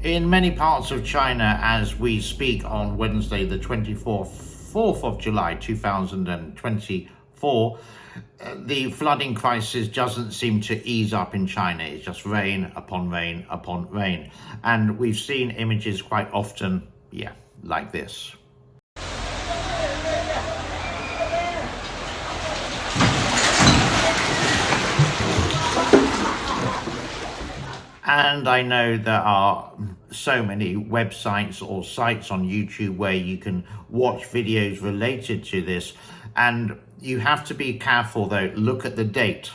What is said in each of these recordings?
In many parts of China, as we speak on Wednesday, the 4th of July, 2024, the flooding crisis doesn't seem to ease up in China. It's just rain upon rain upon rain. And we've seen images quite often, like this. And I know there are so many websites or sites on YouTube where you can watch videos related to this. And you have to be careful though. Look at the date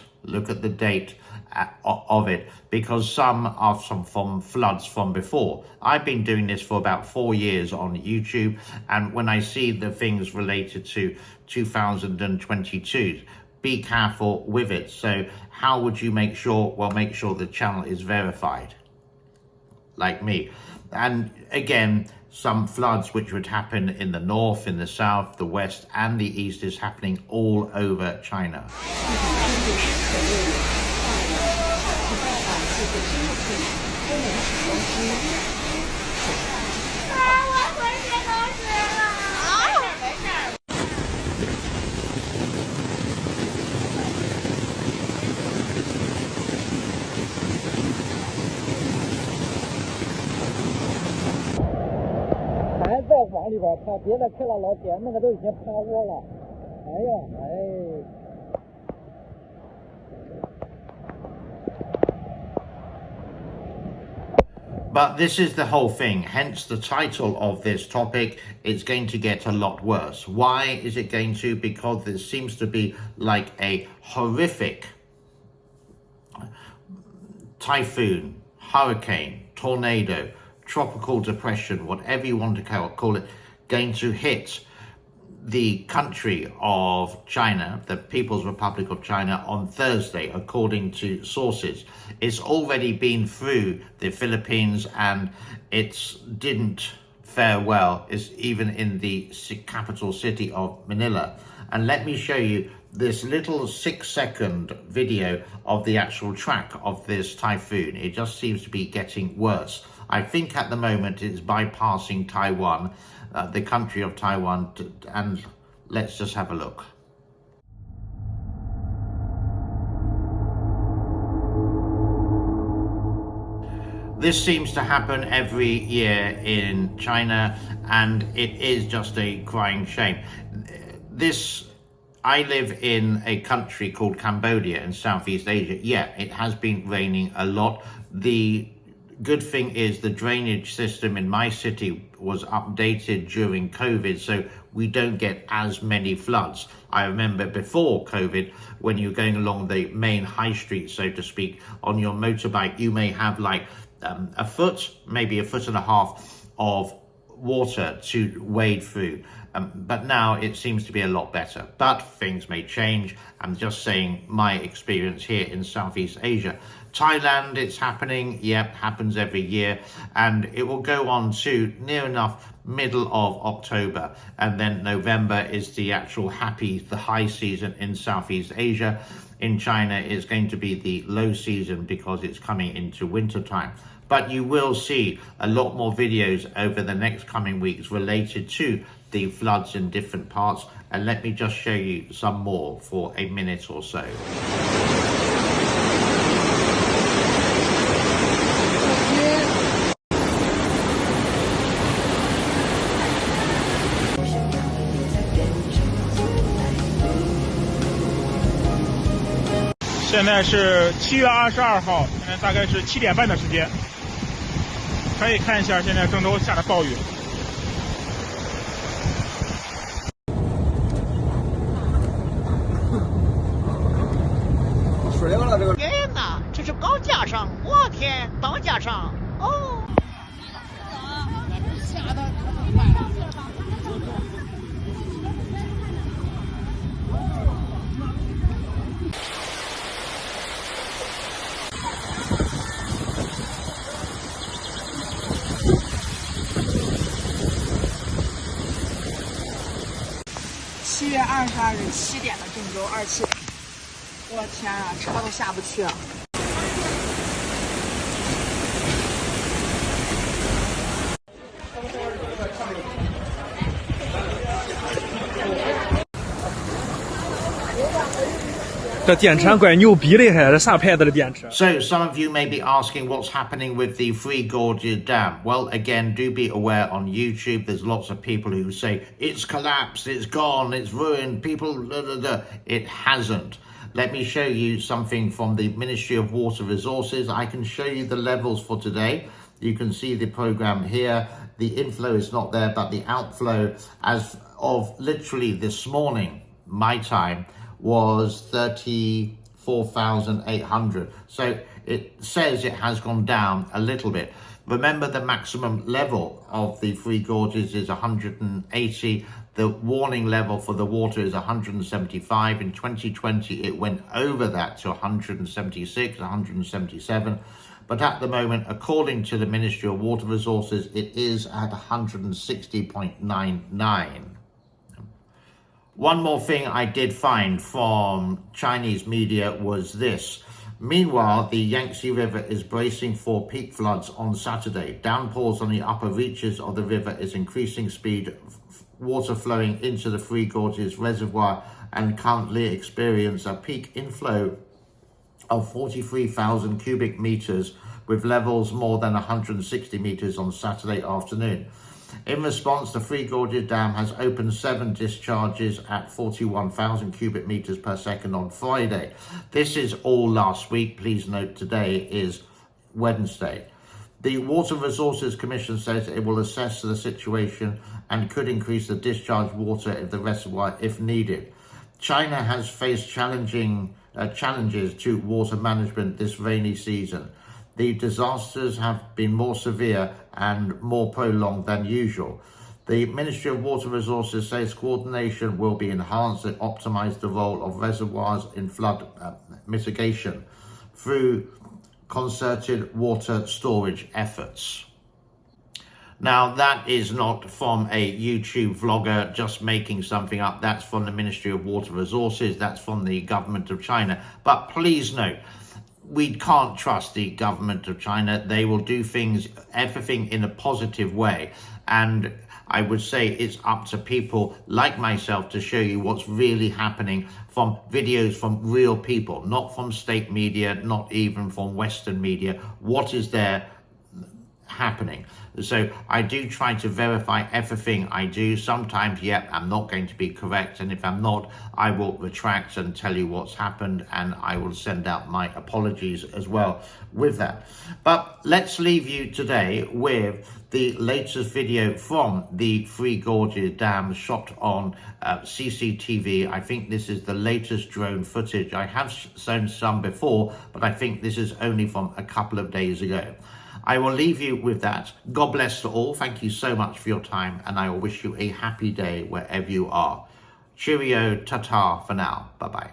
of it, because some are from floods from before. I've been doing this for about 4 years on YouTube. And when I see the things related to 2022, be careful with it. So how would you make sure? Well, make sure the channel is verified, like me. And again, some floods which would happen in the north, in the south, the west and the east is happening all over China. But this is the whole thing, hence the title of this topic. It's going to get a lot worse. Why is it going to? Because there seems to be like a horrific typhoon, hurricane, tornado, tropical depression, whatever you want to call it, going to hit the country of China, the People's Republic of China, on Thursday, according to sources. It's already been through the Philippines and it didn't fare well. It's even in the capital city of Manila. And let me show you this little 6-second video of the actual track of this typhoon. It just seems to be getting worse. I think at the moment it's bypassing Taiwan, the country of Taiwan, and let's just have a look. This seems to happen every year in China, and it is just a crying shame. I live in a country called Cambodia in Southeast Asia. Yeah, it has been raining a lot. The good thing is the drainage system in my city was updated during COVID, so we don't get as many floods. I remember before COVID, when you're going along the main high street, so to speak, on your motorbike, you may have like a foot, maybe a foot and a half of water to wade through. But now it seems to be a lot better, but things may change. I'm just saying my experience here in Southeast Asia. Thailand, it's happening. Yep, happens every year, and it will go on to near enough middle of October, and then November is the actual the high season in Southeast Asia. In China, it's going to be the low season because it's coming into winter time. But you will see a lot more videos over the next coming weeks related to the floods in different parts. And let me just show you some more for a minute or so. 现在是7月22号，现在大概是7点半的时间，可以看一下现在郑州下的暴雨。水了这个。天哪，这是高架上，我天，高架上哦。下的太快了。 7月22日7点的郑州27，我天啊，车都下不去了。这电池怪牛逼厉害，这啥牌子的电池？ So some of you may be asking what's happening with the Three Gorges Dam. Well, again, do be aware on YouTube, there's lots of people who say, it's collapsed, it's gone, it's ruined, people, blah, blah, blah. It hasn't. Let me show you something from the Ministry of Water Resources. I can show you the levels for today. You can see the program here. The inflow is not there, but the outflow as of literally this morning, my time, was 34,800. So it says it has gone down a little bit. Remember, the maximum level of the Three Gorges is 180. The warning level for the water is 175. In 2020, it went over that to 176, 177. But at the moment, according to the Ministry of Water Resources, it is at 160.99. One more thing I did find from Chinese media was this. Meanwhile, the Yangtze River is bracing for peak floods on Saturday. Downpours on the upper reaches of the river is increasing speed, water flowing into the Three Gorges Reservoir, and currently experience a peak inflow of 43,000 cubic meters with levels more than 160 meters on Saturday afternoon. In response, the Three Gorges Dam has opened 7 discharges at 41,000 cubic meters per second on Friday. This is all last week. Please note today is Wednesday. The Water Resources Commission says it will assess the situation and could increase the discharge water of the reservoir if needed. China has faced challenges to water management this rainy season. The disasters have been more severe and more prolonged than usual. The Ministry of Water Resources says coordination will be enhanced to optimize the role of reservoirs in flood mitigation through concerted water storage efforts. Now, that is not from a YouTube vlogger just making something up. That's from the Ministry of Water Resources. That's from the government of China. But please note, we can't trust the government of China. They will do everything in a positive way. And I would say it's up to people like myself to show you what's really happening from videos from real people, not from state media, not even from Western media. What is there happening? So I do try to verify everything I do. Sometimes, I'm not going to be correct, and if I'm not, I will retract and tell you what's happened, and I will send out my apologies as well with that. But let's leave you today with the latest video from the Three Gorges Dam shot on CCTV. I think this is the latest drone footage. I have shown some before, but I think this is only from a couple of days ago. I will leave you with that. God bless to all. Thank you so much for your time, and I will wish you a happy day wherever you are. Cheerio, ta-ta for now. Bye-bye.